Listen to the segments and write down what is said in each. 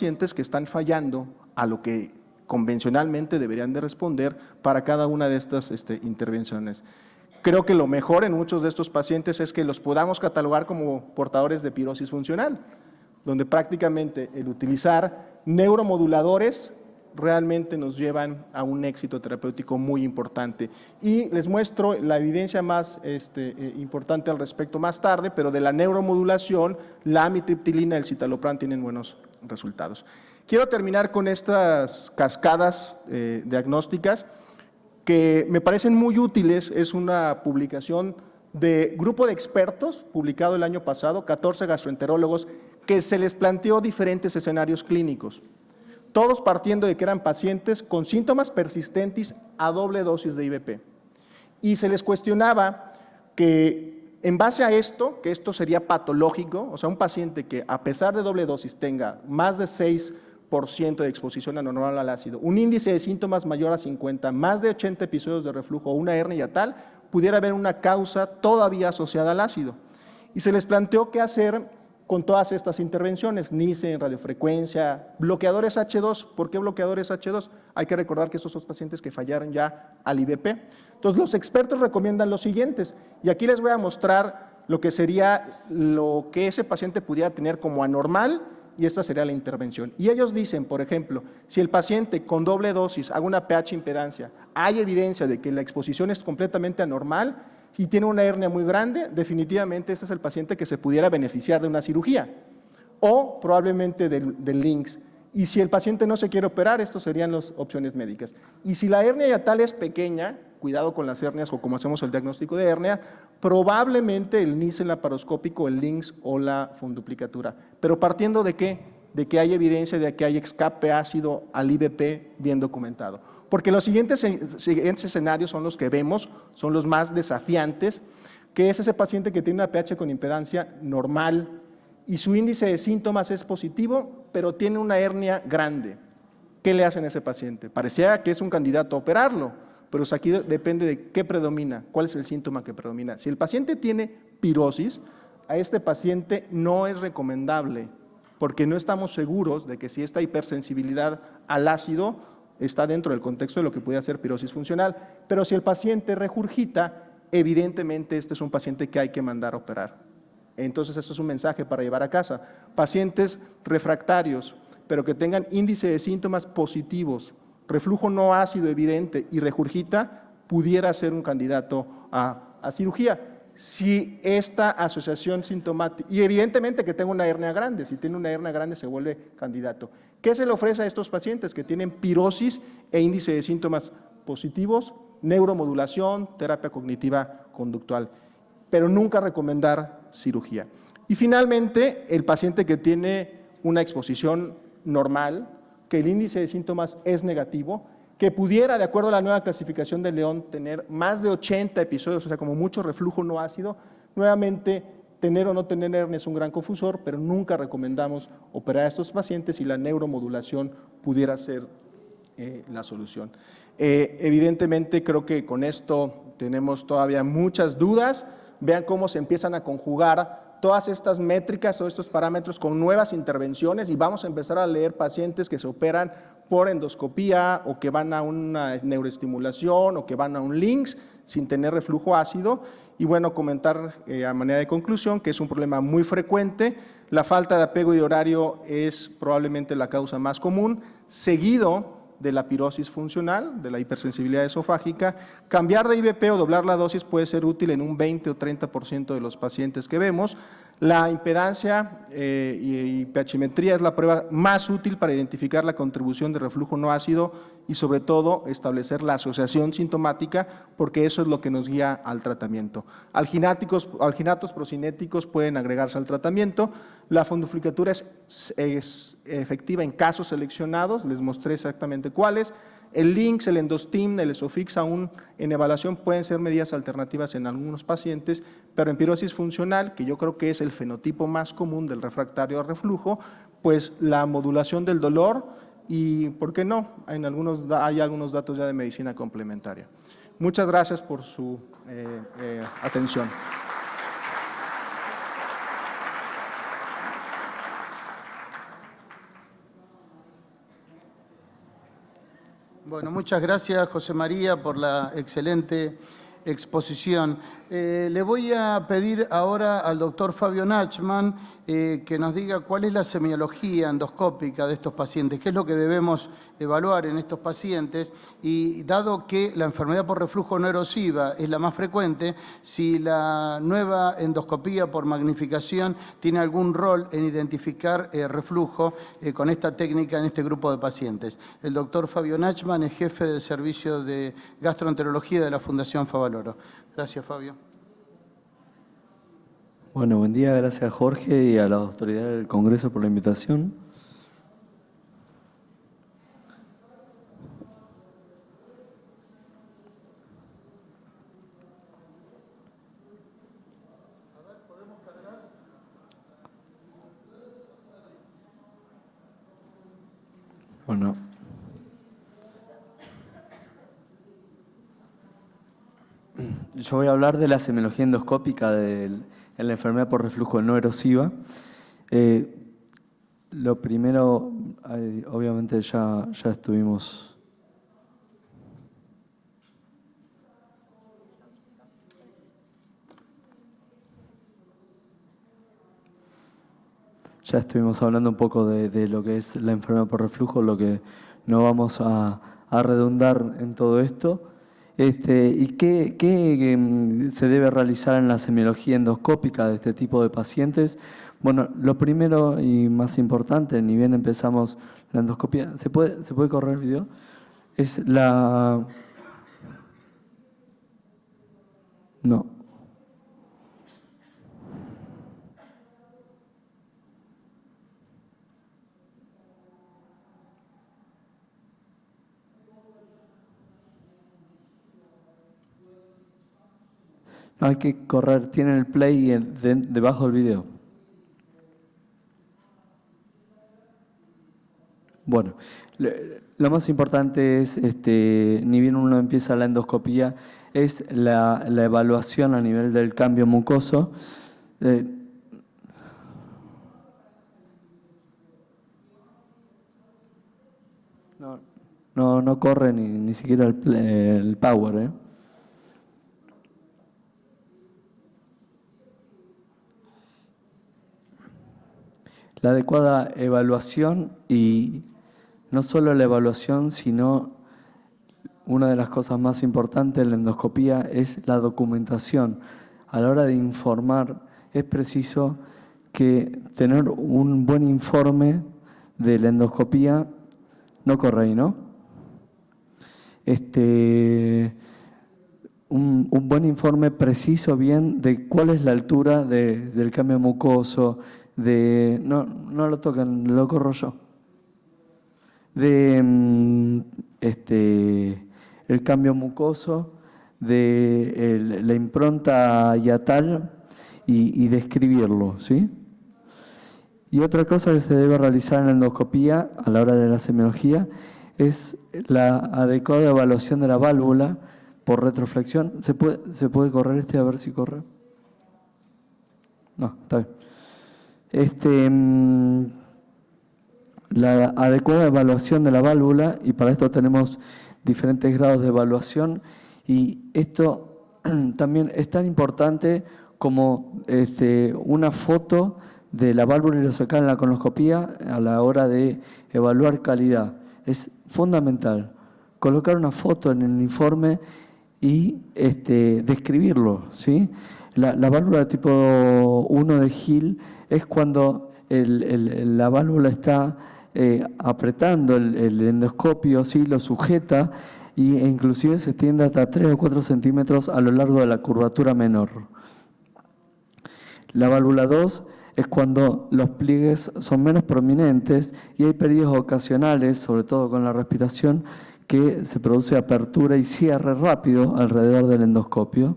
pacientes que están fallando a lo que convencionalmente deberían de responder para cada una de estas intervenciones. Creo que lo mejor en muchos de estos pacientes es que los podamos catalogar como portadores de pirosis funcional, donde prácticamente el utilizar neuromoduladores realmente nos llevan a un éxito terapéutico muy importante. Y les muestro la evidencia más importante al respecto más tarde, pero de la neuromodulación, la amitriptilina y el citalopram tienen buenos resultados. Quiero terminar con estas cascadas diagnósticas que me parecen muy útiles. Es una publicación de grupo de expertos, publicado el año pasado, 14 gastroenterólogos, que se les planteó diferentes escenarios clínicos, todos partiendo de que eran pacientes con síntomas persistentes a doble dosis de IVP. Y se les cuestionaba que en base a esto, que esto sería patológico, o sea, un paciente que a pesar de doble dosis tenga más de 6% de exposición anormal al ácido, un índice de síntomas mayor a 50, más de 80 episodios de reflujo o una hernia yatal, pudiera haber una causa todavía asociada al ácido. Y se les planteó qué hacer con todas estas intervenciones, Nissen, radiofrecuencia, bloqueadores H2. ¿Por qué bloqueadores H2? Hay que recordar que estos son pacientes que fallaron ya al IVP. Entonces, los expertos recomiendan los siguientes, y aquí les voy a mostrar lo que sería lo que ese paciente pudiera tener como anormal, y esta sería la intervención. Y ellos dicen, por ejemplo, si el paciente con doble dosis haga una pH impedancia, hay evidencia de que la exposición es completamente anormal, y tiene una hernia muy grande, definitivamente este es el paciente que se pudiera beneficiar de una cirugía o probablemente del LINX. Y si el paciente no se quiere operar, estas serían las opciones médicas. Y si la hernia yatal es pequeña, cuidado con las hernias o como hacemos el diagnóstico de hernia, probablemente el Nissen laparoscópico, el LINX o la funduplicatura. Pero partiendo de qué? De que hay evidencia de que hay escape ácido al IVP bien documentado. Porque los siguientes escenarios son los que vemos, son los más desafiantes, que es ese paciente que tiene una pH con impedancia normal y su índice de síntomas es positivo, pero tiene una hernia grande. ¿Qué le hacen a ese paciente? Pareciera que es un candidato a operarlo, pero aquí depende de qué predomina, cuál es el síntoma que predomina. Si el paciente tiene pirosis, a este paciente no es recomendable, porque no estamos seguros de que si esta hipersensibilidad al ácido está dentro del contexto de lo que puede ser pirosis funcional, pero si el paciente regurgita, evidentemente este es un paciente que hay que mandar a operar. Entonces, esto es un mensaje para llevar a casa. Pacientes refractarios, pero que tengan índice de síntomas positivos, reflujo no ácido evidente y regurgita, pudiera ser un candidato a cirugía. Si esta asociación sintomática, y evidentemente que tenga una hernia grande, si tiene una hernia grande se vuelve candidato. ¿Qué se le ofrece a estos pacientes que tienen pirosis e índice de síntomas positivos? Neuromodulación, terapia cognitiva conductual, pero nunca recomendar cirugía. Y finalmente, el paciente que tiene una exposición normal, que el índice de síntomas es negativo, que pudiera, de acuerdo a la nueva clasificación de León, tener más de 80 episodios, o sea, como mucho reflujo no ácido. Nuevamente, tener o no tener hernia es un gran confusor, pero nunca recomendamos operar a estos pacientes y la neuromodulación pudiera ser la solución. Evidentemente, creo que con esto tenemos todavía muchas dudas. Vean cómo se empiezan a conjugar todas estas métricas o estos parámetros con nuevas intervenciones y vamos a empezar a leer pacientes que se operan por endoscopía o que van a una neuroestimulación o que van a un LINX sin tener reflujo ácido. Y bueno, comentar a manera de conclusión que es un problema muy frecuente. La falta de apego y de horario es probablemente la causa más común, seguido de la pirosis funcional, de la hipersensibilidad esofágica. Cambiar de IVP o doblar la dosis puede ser útil en un 20 o 30% de los pacientes que vemos. La impedancia y pHmetría es la prueba más útil para identificar la contribución de reflujo no ácido y sobre todo establecer la asociación sintomática, porque eso es lo que nos guía al tratamiento. Alginatos procinéticos pueden agregarse al tratamiento. La funduplicatura es efectiva en casos seleccionados, les mostré exactamente cuáles. El LINX, el Endostim, el Esofix aún en evaluación pueden ser medidas alternativas en algunos pacientes, pero en pirosis funcional, que yo creo que es el fenotipo más común del refractario a reflujo, pues la modulación del dolor y, ¿por qué no? Hay algunos datos ya de medicina complementaria. Muchas gracias por su atención. Bueno, muchas gracias, José María, por la excelente exposición. Le voy a pedir ahora al doctor Fabio Nachman que nos diga cuál es la semiología endoscópica de estos pacientes, qué es lo que debemos evaluar en estos pacientes y dado que la enfermedad por reflujo no erosiva es la más frecuente, si la nueva endoscopía por magnificación tiene algún rol en identificar reflujo con esta técnica en este grupo de pacientes. El doctor Fabio Nachman es jefe del servicio de gastroenterología de la Fundación Favaloro. Gracias, Fabio. Bueno, buen día, gracias a Jorge y a la autoridad del Congreso por la invitación. Bueno. Yo voy a hablar de la semiología endoscópica en la enfermedad por reflujo no erosiva. Lo primero, obviamente ya estuvimos... Ya estuvimos hablando un poco de lo que es la enfermedad por reflujo, lo que no vamos a redundar en todo esto. ¿Y qué se debe realizar en la semiología endoscópica de este tipo de pacientes? Bueno, lo primero y más importante, ni bien empezamos la endoscopia, ¿se puede correr el video? Es la... No. No hay que correr, tienen el play debajo del video. Bueno, lo más importante es, ni bien uno empieza la endoscopía, es la evaluación a nivel del cambio mucoso. No corre ni siquiera el power, La adecuada evaluación, y no solo la evaluación, sino una de las cosas más importantes en la endoscopía es la documentación. A la hora de informar es preciso que tener un buen informe de la endoscopía, no corre ahí, ¿no? Un buen informe preciso bien de cuál es la altura del cambio mucoso, no lo tocan, lo corro yo. El cambio mucoso, de la impronta hiatal y describirlo, ¿sí? Y otra cosa que se debe realizar en la endoscopía a la hora de la semiología es la adecuada evaluación de la válvula por retroflexión. ¿Se puede correr a ver si corre? No, está bien. La adecuada evaluación de la válvula, y para esto tenemos diferentes grados de evaluación, y esto también es tan importante como una foto de la válvula ileocecal en la colonoscopía a la hora de evaluar calidad. Es fundamental colocar una foto en el informe y describirlo, ¿sí? La válvula tipo 1 de Hill es cuando la válvula está apretando el endoscopio, ¿sí? Lo sujeta e inclusive se extiende hasta 3 o 4 centímetros a lo largo de la curvatura menor. La válvula 2 es cuando los pliegues son menos prominentes y hay periodos ocasionales, sobre todo con la respiración, que se produce apertura y cierre rápido alrededor del endoscopio.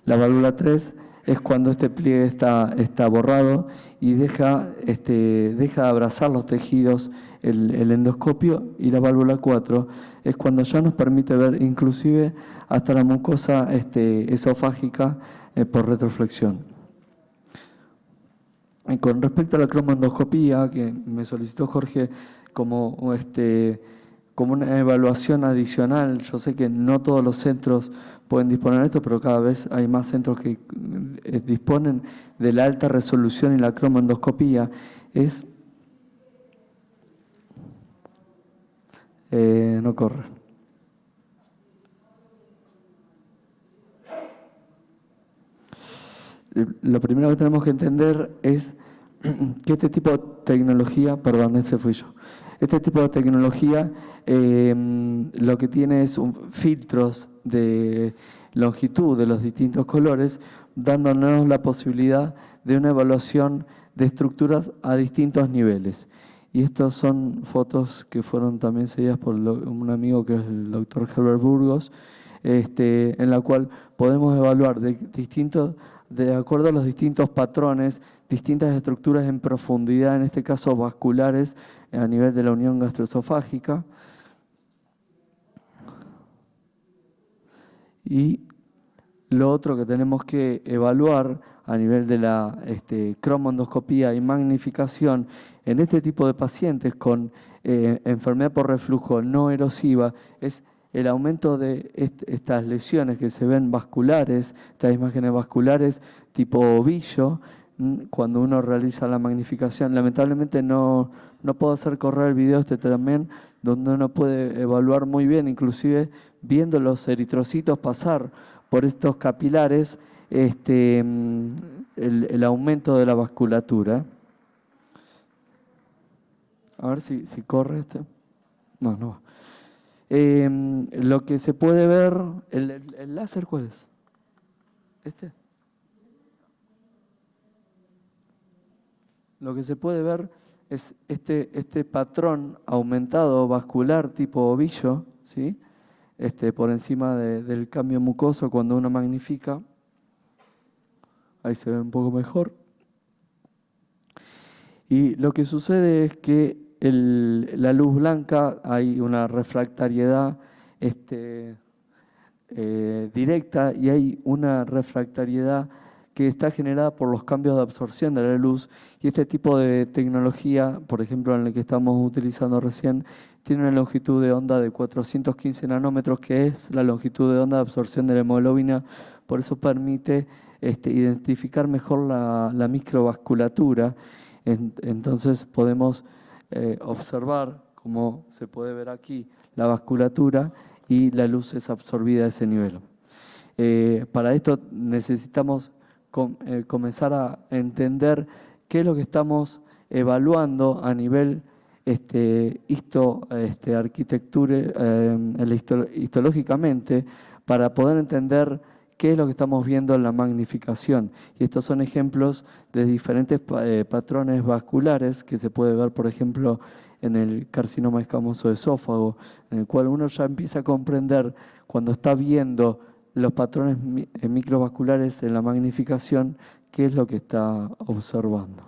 La válvula 3 es cuando este pliegue está borrado y deja de abrazar los tejidos el endoscopio, y la válvula 4 es cuando ya nos permite ver inclusive hasta la mucosa esofágica por retroflexión. Con respecto a la cromoendoscopía, que me solicitó Jorge como, como una evaluación adicional, yo sé que no todos los centros pueden disponer de esto, pero cada vez hay más centros que disponen de la alta resolución y la cromoendoscopía. No corre. Lo primero que tenemos que entender es que este tipo de tecnología, perdón, ese fui yo. Este tipo de tecnología lo que tiene es filtros de longitud de los distintos colores, dándonos la posibilidad de una evaluación de estructuras a distintos niveles. Y estas son fotos que fueron también seguidas por un amigo que es el doctor Herbert Burgos, en la cual podemos evaluar de acuerdo a los distintos patrones, distintas estructuras en profundidad, en este caso vasculares, a nivel de la unión gastroesofágica. Y lo otro que tenemos que evaluar a nivel de la cromoendoscopía y magnificación en este tipo de pacientes con enfermedad por reflujo no erosiva es el aumento de estas lesiones que se ven vasculares, estas imágenes vasculares tipo ovillo, cuando uno realiza la magnificación. Lamentablemente no puedo hacer correr el video también, donde uno puede evaluar muy bien, inclusive viendo los eritrocitos pasar por estos capilares, el aumento de la vasculatura. A ver si corre este. No va. Lo que se puede ver, ¿el láser cuál es? Lo que se puede ver es este patrón aumentado vascular tipo ovillo, ¿sí? Por encima del cambio mucoso cuando uno magnifica. Ahí se ve un poco mejor. Y lo que sucede es que la luz blanca, hay una refractariedad directa y hay una refractariedad que está generada por los cambios de absorción de la luz, y este tipo de tecnología, por ejemplo en el que estamos utilizando recién, tiene una longitud de onda de 415 nanómetros, que es la longitud de onda de absorción de la hemoglobina. Por eso permite identificar mejor la microvasculatura. Entonces podemos observar, como se puede ver aquí, la vasculatura, y la luz es absorbida a ese nivel. Para esto necesitamos comenzar a entender qué es lo que estamos evaluando a nivel histológicamente, para poder entender qué es lo que estamos viendo en la magnificación. Y estos son ejemplos de diferentes patrones vasculares que se puede ver, por ejemplo, en el carcinoma escamoso de esófago, en el cual uno ya empieza a comprender, cuando está viendo los patrones microvasculares en la magnificación, qué es lo que está observando.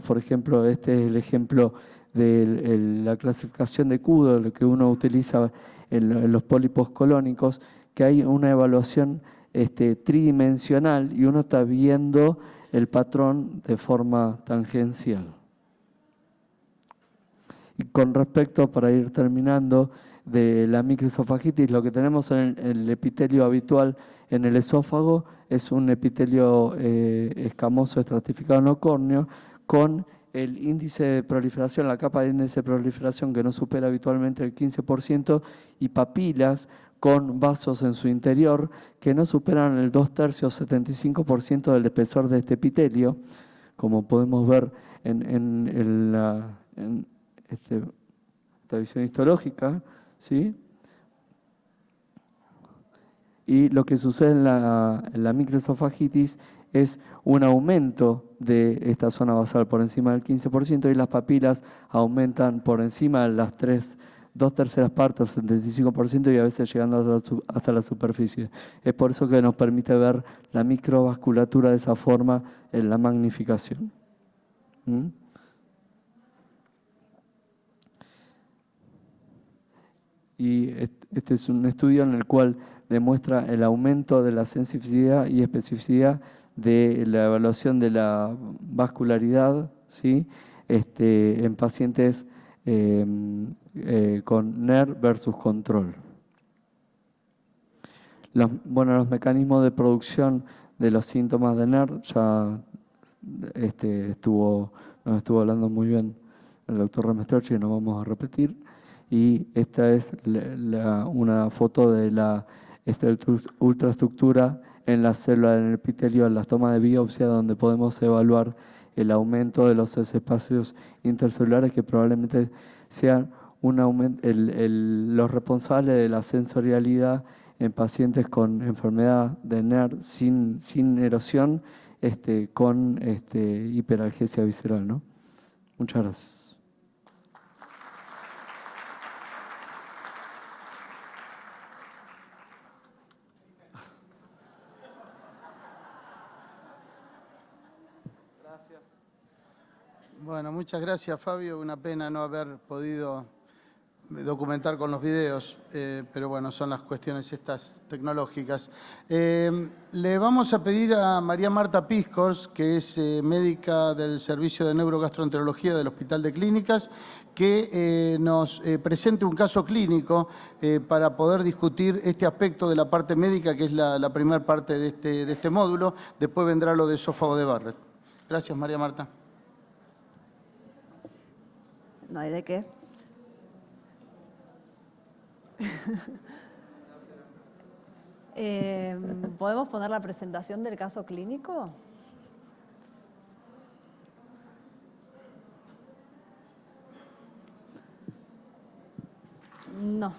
Por ejemplo, este es el ejemplo de la clasificación de Kudo, lo que uno utiliza en los pólipos colónicos, que hay una evaluación tridimensional y uno está viendo el patrón de forma tangencial. Y con respecto, para ir terminando, de la microesofagitis, lo que tenemos en el epitelio habitual en el esófago es un epitelio escamoso estratificado no córneo, con el índice de proliferación, la capa de índice de proliferación que no supera habitualmente el 15%, y papilas con vasos en su interior que no superan el 2/3, 75% del espesor de este epitelio, como podemos ver en esta visión histológica, ¿sí? Y lo que sucede en la microesofagitis es un aumento de esta zona basal por encima del 15%, y las papilas aumentan por encima de las 2/3 partes, 75%, y a veces llegando hasta la superficie. Es por eso que nos permite ver la microvasculatura de esa forma en la magnificación. y este es un estudio en el cual demuestra el aumento de la sensibilidad y especificidad de la evaluación de la vascularidad, ¿sí? En pacientes con NER versus control. Los mecanismos de producción de los síntomas de NER ya nos estuvo hablando muy bien el doctor Remesterchi, y no vamos a repetir. Y esta es una foto de la ultraestructura en la célula del epitelio, en las tomas de biopsia, donde podemos evaluar el aumento de los espacios intercelulares que probablemente sean los responsables de la sensorialidad en pacientes con enfermedad de NER sin erosión, con hiperalgesia visceral, ¿no? Muchas gracias. Bueno, muchas gracias, Fabio. Una pena no haber podido documentar con los videos, pero bueno, son las cuestiones estas tecnológicas. Le vamos a pedir a María Marta Piscors, que es médica del Servicio de Neurogastroenterología del Hospital de Clínicas, que nos presente un caso clínico para poder discutir este aspecto de la parte médica, que es la primera parte de este módulo. Después vendrá lo de esófago de Barrett. Gracias, María Marta. No hay de qué. ¿Podemos poner la presentación del caso clínico? No.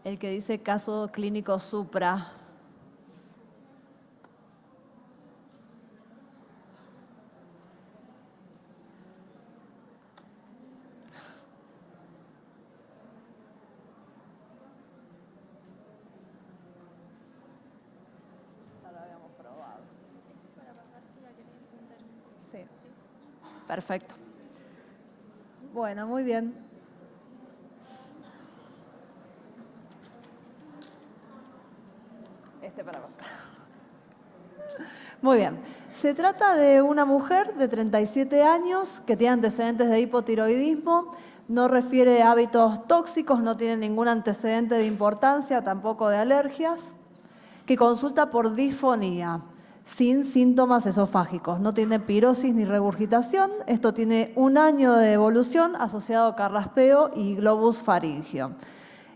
El que dice caso clínico supra. Sí. Perfecto. Bueno, muy bien. Para vos. Muy bien. Se trata de una mujer de 37 años que tiene antecedentes de hipotiroidismo, no refiere hábitos tóxicos, no tiene ningún antecedente de importancia, tampoco de alergias, que consulta por disfonía, sin síntomas esofágicos, no tiene pirosis ni regurgitación. Esto tiene 1 año de evolución asociado a carraspeo y globus faríngeo.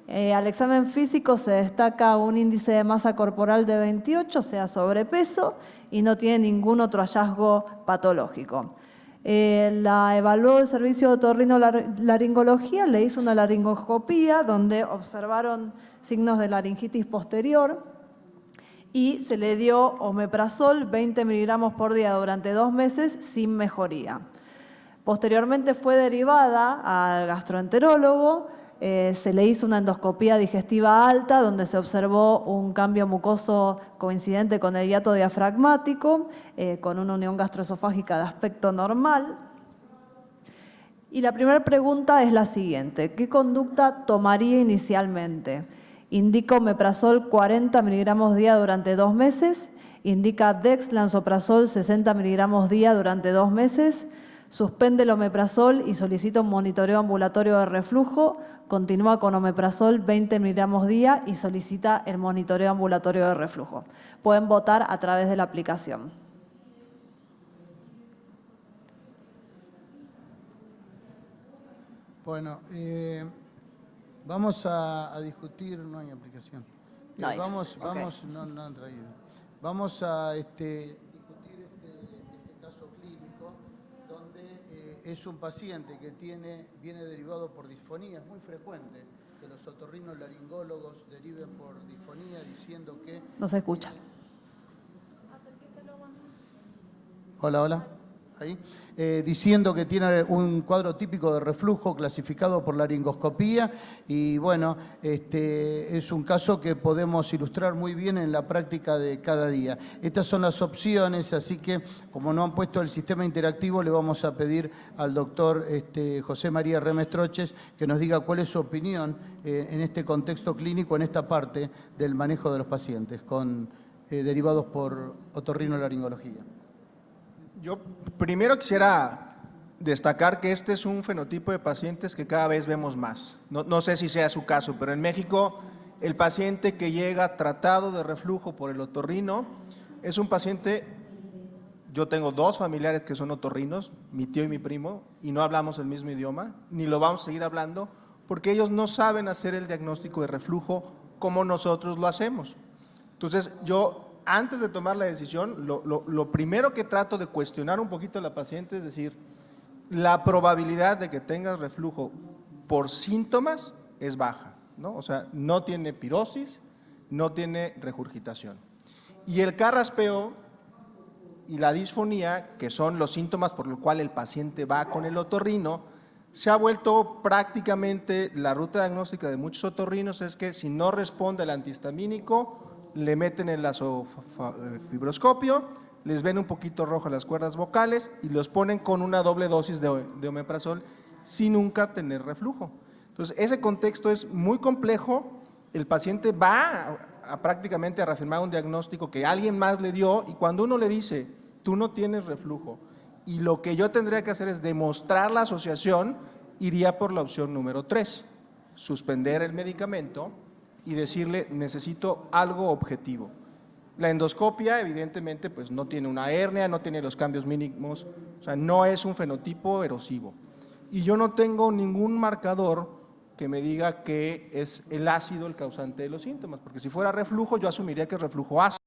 Al examen físico se destaca un índice de masa corporal de 28, o sea, sobrepeso, y no tiene ningún otro hallazgo patológico. La evaluó el servicio de otorrinolaringología, le hizo una laringoscopía donde observaron signos de laringitis posterior y se le dio omeprazol 20 miligramos por día durante 2 meses sin mejoría. Posteriormente fue derivada al gastroenterólogo. Se le hizo una endoscopía digestiva alta donde se observó un cambio mucoso coincidente con el hiato diafragmático, con una unión gastroesofágica de aspecto normal. Y la primera pregunta es la siguiente: ¿qué conducta tomaría inicialmente? Indica omeprazol 40 miligramos día durante 2 meses, indica dexlansoprazol 60 miligramos día durante 2 meses, suspende el omeprazol y solicita un monitoreo ambulatorio de reflujo, continúa con omeprazol 20 miligramos día y solicita el monitoreo ambulatorio de reflujo. Pueden votar a través de la aplicación. Bueno, vamos a discutir, no hay aplicación. No hay. Vamos, Okay. no han traído. Vamos a discutir este caso clínico donde es un paciente que viene derivado por disfonía. Es muy frecuente que los otorrinolaringólogos deriven por disfonía diciendo que... No se escucha. Hola, hola. ahí, diciendo que tiene un cuadro típico de reflujo clasificado por laringoscopía y bueno, es un caso que podemos ilustrar muy bien en la práctica de cada día. Estas son las opciones, así que como no han puesto el sistema interactivo, le vamos a pedir al doctor José María Remestroches que nos diga cuál es su opinión en este contexto clínico, en esta parte del manejo de los pacientes con derivados por otorrinolaringología. Yo primero quisiera destacar que este es un fenotipo de pacientes que cada vez vemos más. No sé si sea su caso, pero en México el paciente que llega tratado de reflujo por el otorrino es un paciente, yo tengo 2 familiares que son otorrinos, mi tío y mi primo, y no hablamos el mismo idioma, ni lo vamos a seguir hablando, porque ellos no saben hacer el diagnóstico de reflujo como nosotros lo hacemos. Entonces, yo antes de tomar la decisión, lo primero que trato de cuestionar un poquito a la paciente es decir, la probabilidad de que tengas reflujo por síntomas es baja, ¿no? O sea, no tiene pirosis, no tiene regurgitación. Y el carraspeo y la disfonía, que son los síntomas por los cuales el paciente va con el otorrino, se ha vuelto prácticamente la ruta diagnóstica de muchos otorrinos es que si no responde al antihistamínico, le meten el fibroscopio, les ven un poquito rojas las cuerdas vocales y los ponen con una doble dosis de omeprazol sin nunca tener reflujo. Entonces, ese contexto es muy complejo, el paciente va prácticamente a reafirmar un diagnóstico que alguien más le dio y cuando uno le dice, tú no tienes reflujo y lo que yo tendría que hacer es demostrar la asociación, iría por la opción número 3, suspender el medicamento y decirle, necesito algo objetivo. La endoscopia, evidentemente, pues no tiene una hernia, no tiene los cambios mínimos, o sea, no es un fenotipo erosivo. Y yo no tengo ningún marcador que me diga que es el ácido el causante de los síntomas, porque si fuera reflujo, yo asumiría que es reflujo ácido.